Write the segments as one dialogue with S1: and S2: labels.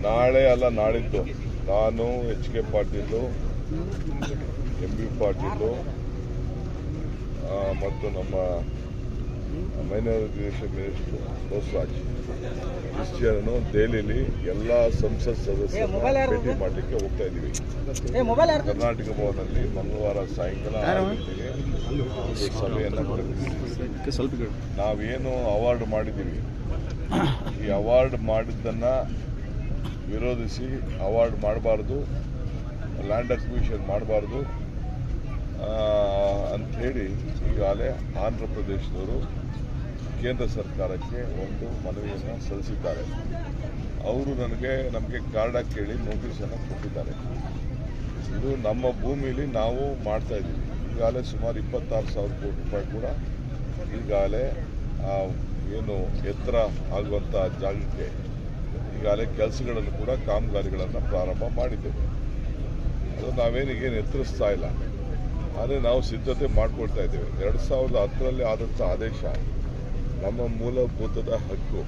S1: ನಾಳೆ ಅಲ್ಲ ನಾಳಿದ್ದು ನಾನು HK ಪಾಟೀಲ್, MB ಪಾಟೀಲ್ ಮತ್ತು ನಮ್ಮ ಮೈನಾರಿಟಿ ಮಿನಿಸ್ಟರ್ ಬಸವರಾಜ್ ಇಷ್ಟನ್ನು ದೆಹಲಿಯಲ್ಲಿ ಎಲ್ಲ ಸಂಸತ್ ಸದಸ್ಯರನ್ನು ಭೇಟಿ ಮಾಡಲಿಕ್ಕೆ ಹೋಗ್ತಾ ಇದ್ದೀವಿ. ಕರ್ನಾಟಕ ಭವನದಲ್ಲಿ ಮಂಗಳವಾರ ಸಾಯಂಕಾಲ 6 ಗಂಟೆಗೆ ಒಂದು ಸಭೆಯನ್ನು ಕರೆದಿದ್ದೀವಿ. ನಾವೇನು ಅವಾರ್ಡ್ ಮಾಡಿದ್ದೀವಿ, ಈ ಅವಾರ್ಡ್ ಮಾಡಿದ್ದನ್ನು ವಿರೋಧಿಸಿ ಅವಾರ್ಡ್ ಮಾಡಬಾರ್ದು, ಲ್ಯಾಂಡ್ ಅಕ್ವಿಷನ್ ಮಾಡಬಾರ್ದು ಅಂಥೇಳಿ ಈಗಾಗಲೇ ಆಂಧ್ರ ಪ್ರದೇಶದವರು ಕೇಂದ್ರ ಸರ್ಕಾರಕ್ಕೆ ಒಂದು ಮನವಿಯನ್ನು ಸಲ್ಲಿಸಿದ್ದಾರೆ. ಅವರು ನಮಗೆ ಕಾರ್ಡ ಕೇಳಿ ನೋಟಿಸನ್ನು ಕೊಟ್ಟಿದ್ದಾರೆ. ಇದು ನಮ್ಮ ಭೂಮಿಯಲ್ಲಿ ನಾವು ಮಾಡ್ತಾ ಇದ್ದೀವಿ. ಈಗಾಗಲೇ ಸುಮಾರು 26,000 ಕೋಟಿ ರೂಪಾಯಿ ಕೂಡ ಈಗಾಗಲೇ ಏನು ಎತ್ತರ ಆಗುವಂಥ ಜಾಗಕ್ಕೆ ಈಗಾಗಲೇ ಕೆಲಸಗಳನ್ನು ಕೂಡ ಕಾಮಗಾರಿಗಳನ್ನು ಪ್ರಾರಂಭ ಮಾಡಿದ್ದೇವೆ. ಅದು ನಾವೇನಿಗೇನು ಎತ್ತರಿಸ್ತಾ ಇಲ್ಲ, ಆದರೆ ನಾವು ಸಿದ್ಧತೆ ಮಾಡಿಕೊಳ್ತಾ ಇದ್ದೇವೆ. 2010ರಲ್ಲಿ ಆದಂಥ ಆದೇಶ ನಮ್ಮ ಮೂಲಭೂತದ ಹಕ್ಕು.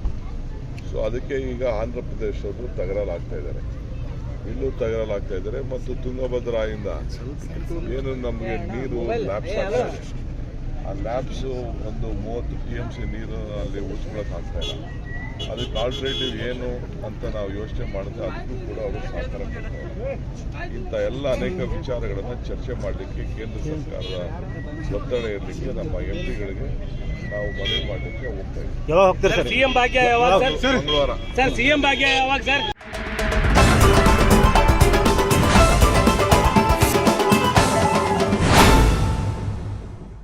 S1: ಸೊ ಅದಕ್ಕೆ ಈಗ ಆಂಧ್ರ ಪ್ರದೇಶದವರು ತಗರಲಾಗ್ತಾ ಇದ್ದಾರೆ, ಇಲ್ಲೂ ತಗರಲಾಗ್ತಾ ಇದ್ದಾರೆ. ಮತ್ತು ತುಂಗಭದ್ರಾಯಿಂದ ಏನು ನಮಗೆ ನೀರು ಲ್ಯಾಬ್ಸ್ ಆಗ್ತಾ ಇದೆ, ಆ ಲ್ಯಾಬ್ಸು ಒಂದು 30 TMC ನೀರು ಅಲ್ಲಿ ಉಳಿಸ್ಕೊಳ್ಳೋಕ್ಕಾಗ್ತಾ ಇಲ್ಲ. ಅದಕ್ಕೆ ಆಲ್ಟರ್ನೇಟಿವ್ ಏನು ಅಂತ ನಾವು ಯೋಚನೆ ಮಾಡಿದ್ರೆ ಅದಕ್ಕೂ ಕೂಡ ಅವರು ಸಹಕಾರ ಕೊಡ್ತಾರೆ. ಇಂಥ ಎಲ್ಲ ಅನೇಕ ವಿಚಾರಗಳನ್ನು ಚರ್ಚೆ ಮಾಡಲಿಕ್ಕೆ ಕೇಂದ್ರ ಸರ್ಕಾರದ ಒತ್ತಡ ಇರಲಿಕ್ಕೆ ನಮ್ಮ MPಗಳಿಗೆ ನಾವು ಮನವಿ ಮಾಡಲಿಕ್ಕೆ ಹೋಗ್ತಾ ಇದ್ದೀವಿ.
S2: ಯಾವಾಗ ಹೋಗ್ತಾರೆ ಸರ್?
S3: ಸಿಎಂ ಭಾಗ್ಯ ಯಾವಾಗ ಸರ್?
S1: ಮಂಗಳವಾರ.
S3: ಸರ್ ಸಿಎಂ ಭಾಗ್ಯ ಯಾವಾಗ ಸರ್?